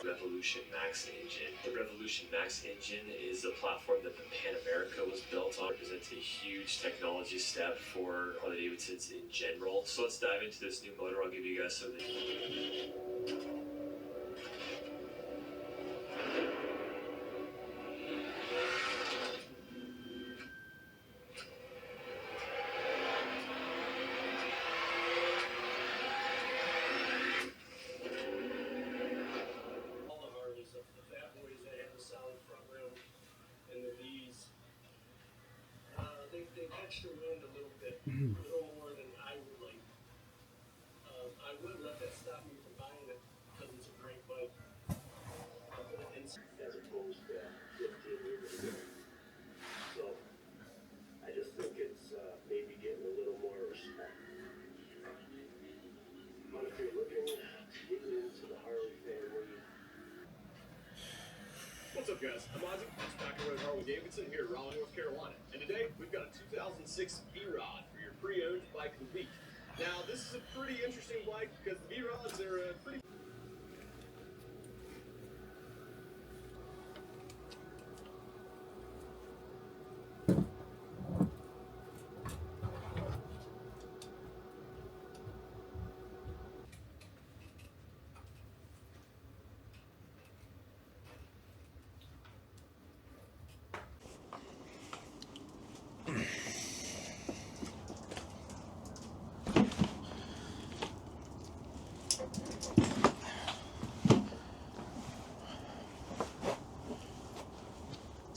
Revolution Max engine. The Revolution Max engine is a platform that the Pan America was built on. It represents a huge technology step for Harley Davidsons in general. So let's dive into this new motor. I'll give you guys some of the they catch the wind a little bit, a little more than I would like. I would let that stop me from buying it because it's a great bike. As opposed to 15 years ago. So I just think it's maybe getting a little more respect. But if you're looking to get into the Harley family. What's up, guys? I'm Ozzy. It's Back Road Harley Davidson here in Raleigh, North Carolina. And today we've got a 2006 V-Rod for your pre-owned bike of the week. Now, this is a pretty interesting bike because the V-Rods are pretty.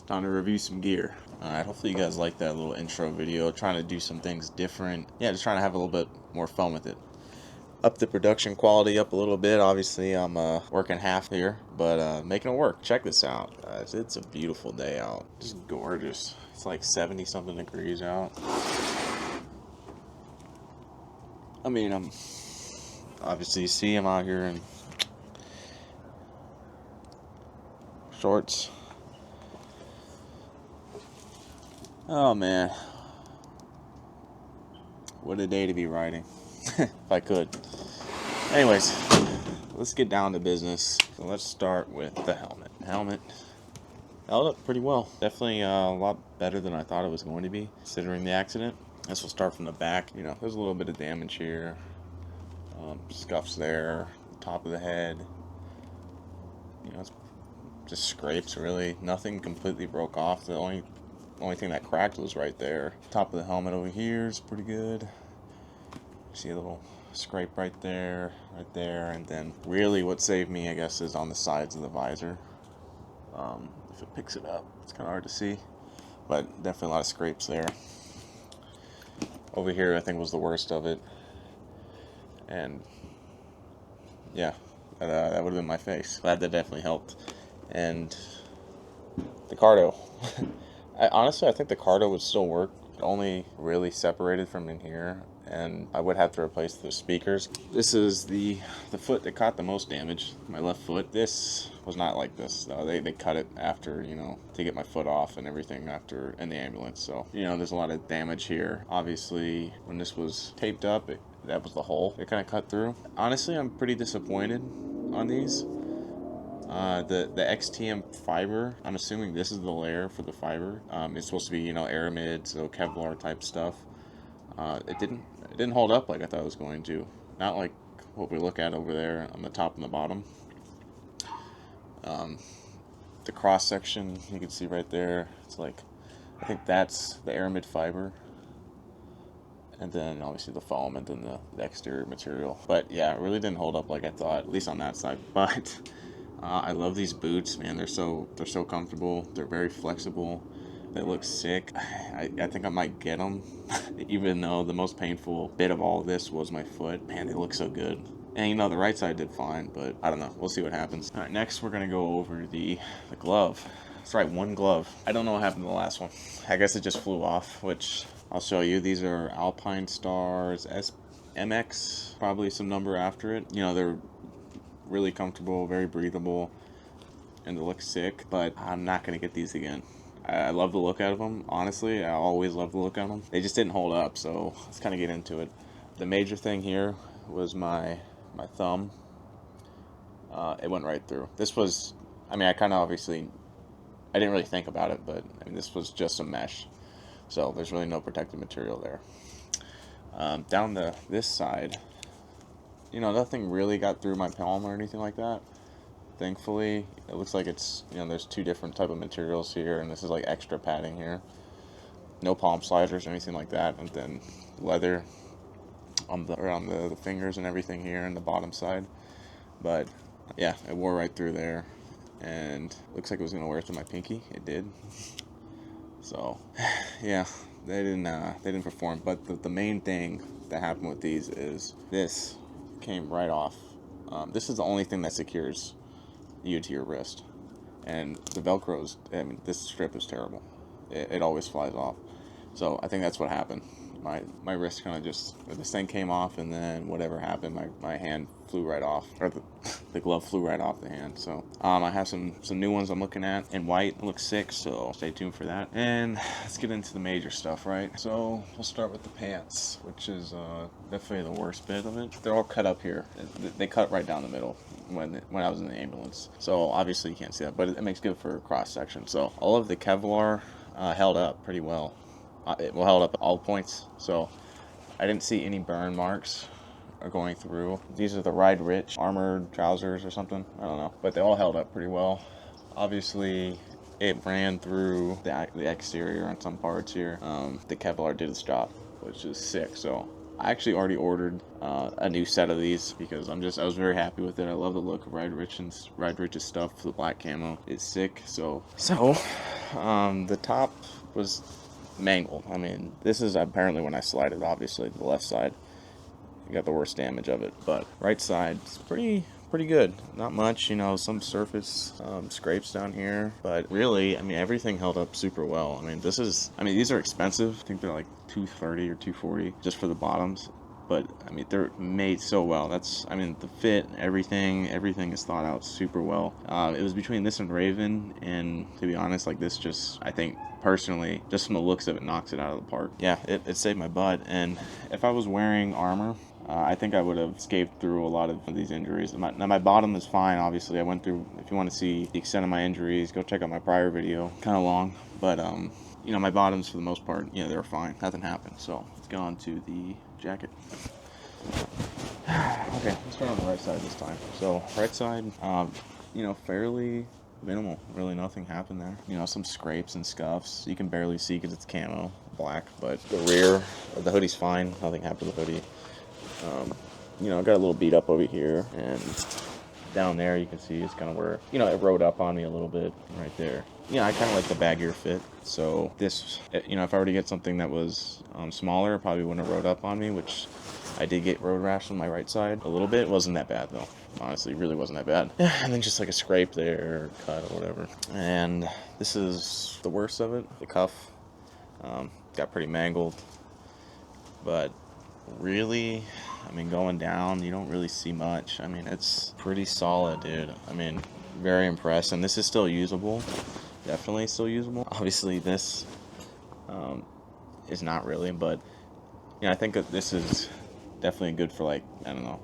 Time to review some gear. Alright, hopefully you guys like that little intro video. Trying to do some things different. Yeah, just trying to have a little bit more fun with it. Up the production quality up a little bit. Obviously, I'm working half here, but making it work. Check this out. It's a beautiful day out. Just gorgeous. It's like 70-something degrees out. I mean, I'm obviously you see I'm out here in shorts. Oh man, what a day to be riding. If I could. Anyways, let's get down to business. So let's start with the helmet. Helmet held up pretty well. Definitely a lot better than I thought it was going to be, considering the accident. Guess we'll start from the back. You know, there's a little bit of damage here. Scuffs there, top of the head. You know, it's just scrapes really. Nothing completely broke off. The only thing that cracked was right there. Top of the helmet over here is pretty good. See a little scrape right there, and then really what saved me, I guess, is on the sides of the visor. If it picks it up, it's kind of hard to see, but definitely a lot of scrapes there. Over here, I think was the worst of it, and yeah, that would have been my face. Glad that definitely helped. And the Cardo. Honestly, I think the Cardo would still work. It only really separated from in here, and I would have to replace the speakers. This is the foot that caught the most damage, my left foot. This was not like this, though. They cut it after, you know, to get my foot off and everything after in the ambulance. So, you know, there's a lot of damage here. Obviously, when this was taped up, that was the hole it kind of cut through. Honestly, I'm pretty disappointed on these. The XTM fiber, I'm assuming this is the layer for the fiber. It's supposed to be, you know, aramid, so Kevlar type stuff. It didn't hold up like I thought it was going to. Not like what we look at over there on the top and the bottom. The cross section you can see right there. It's like, I think that's the aramid fiber, and then obviously the foam, and then the exterior material. But yeah, it really didn't hold up like I thought, at least on that side. But I love these boots, man. They're so comfortable. They're very flexible. They look sick. I think I might get them, even though the most painful bit of all of this was my foot. Man, they look so good. And you know, the right side did fine, but I don't know. We'll see what happens. All right, next we're gonna go over the glove. That's right, one glove. I don't know what happened to the last one. I guess it just flew off, which I'll show you. These are Alpine Stars MX, probably some number after it. You know, they're really comfortable, very breathable, and they look sick, but I'm not gonna get these again. I love the look out of them. Honestly, I always love the look out of them. They just didn't hold up, so let's kind of get into it. The major thing here was my thumb. it went right through. This was, I mean, I kind of obviously, I didn't really think about it, but I mean, this was just a mesh. So there's really no protective material there. Down this side, you know, nothing really got through my palm or anything like that. Thankfully, it looks like it's, you know, there's two different type of materials here, and this is like extra padding here. No palm sliders or anything like that, and then leather on the fingers and everything here and the bottom side. But yeah, it wore right through there, and looks like it was gonna wear through my pinky. It did. So yeah, they didn't perform. But the main thing that happened with these is this came right off. This is the only thing that secures you to your wrist, and the Velcro's, I mean, this strip is terrible. It always flies off. So I think that's what happened. My wrist kind of just, this thing came off, and then whatever happened, my hand flew right off, or the glove flew right off the hand. So I have some new ones I'm looking at in white. It looks sick, so stay tuned for that. And let's get into the major stuff, right? So we'll start with the pants, which is definitely the worst bit of it. They're all cut up here. They cut right down the middle when I was in the ambulance. So obviously you can't see that, but it makes good for cross section. So all of the Kevlar held up pretty well. It held up at all points, so I didn't see any burn marks going through. These are the Ride Rich armored trousers or something, I don't know, but they all held up pretty well. Obviously it ran through the exterior on some parts here. The Kevlar did its job, which is sick. So I actually already ordered a new set of these because I was very happy with it. I love the look of Ride Rich's stuff. The black camo is sick. So the top was mangled. I mean, this is apparently when I slide it, obviously the left side, you got the worst damage of it, but right side is pretty good. Not much, you know, some surface scrapes down here, but really, I mean, everything held up super well. I mean, these are expensive. I think they're like $230 or $240 just for the bottoms, but I mean, they're made so well. The fit, everything is thought out super well. It was between this and Raven, and to be honest, like, this just, I think personally, just from the looks of it, knocks it out of the park. Yeah, it saved my butt. And if I was wearing armor, I think I would have escaped through a lot of these injuries. My bottom is fine, obviously. I went through, if you want to see the extent of my injuries, go check out my prior video. Kind of long, but you know, my bottoms for the most part, you know, they were fine. Nothing happened. So let's go on to the jacket. Okay, let's start on the right side this time. So right side, you know, fairly minimal. Really nothing happened there. You know, some scrapes and scuffs. You can barely see because it's camo black, but the rear, the hoodie's fine. Nothing happened to the hoodie. You know, I got a little beat up over here, and down there you can see it's kind of where, you know, it rode up on me a little bit right there. Yeah, I kind of like the baggier fit. So this, you know, if I were to get something that was smaller, it probably wouldn't have rode up on me, which I did get road rash on my right side a little bit. It wasn't that bad though. Honestly, it really wasn't that bad. Yeah, and then just like a scrape there, or cut or whatever. And this is the worst of it. The cuff got pretty mangled, but really, I mean, going down, you don't really see much. I mean, it's pretty solid, dude. I mean, very impressed. And this is still usable. Definitely still usable. Obviously, this is not really, but you know, I think that this is definitely good for, like, I don't know,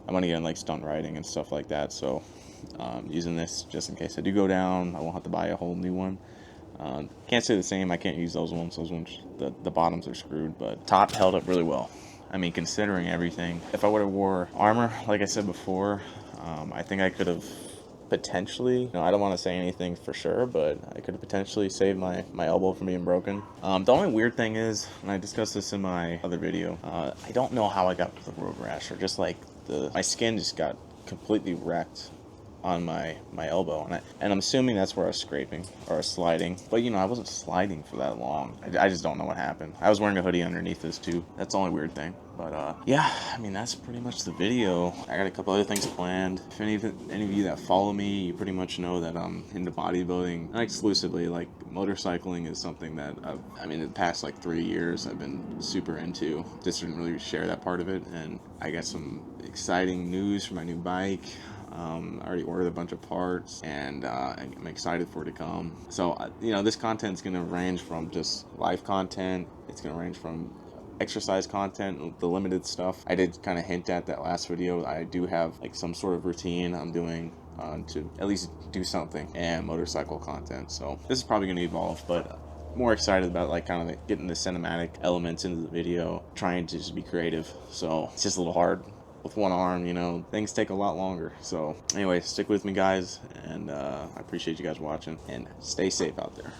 I'm gonna get in like stunt riding and stuff like that. So using this just in case I do go down, I won't have to buy a whole new one. Can't say the same. I can't use those ones. The bottoms are screwed, but top held up really well. I mean, considering everything. If I would have wore armor, like I said before, I think I could have potentially, you know, I don't want to say anything for sure, but I could have potentially saved my elbow from being broken. The only weird thing is, and I discussed this in my other video, I don't know how I got the road rash, or just like my skin just got completely wrecked on my elbow, and I'm assuming that's where I was scraping or sliding, but you know, I wasn't sliding for that long. I just don't know what happened. I was wearing a hoodie underneath this too. That's the only weird thing. But yeah, I mean, that's pretty much the video. I got a couple other things planned. If any of you that follow me, you pretty much know that I'm into bodybuilding, not exclusively. Like, motorcycling is something that in the past like 3 years I've been super into. Just didn't really share that part of it, and I got some exciting news for my new bike. I already ordered a bunch of parts, and I'm excited for it to come. So, you know, this content's going to range from just live content. It's going to range from exercise content, the limited stuff. I did kind of hint at that last video. I do have like some sort of routine I'm doing to at least do something, and motorcycle content. So this is probably going to evolve, but more excited about like kind of getting the cinematic elements into the video, trying to just be creative. So it's just a little hard with one arm, you know, things take a lot longer. So anyway, stick with me guys, and I appreciate you guys watching, and stay safe out there.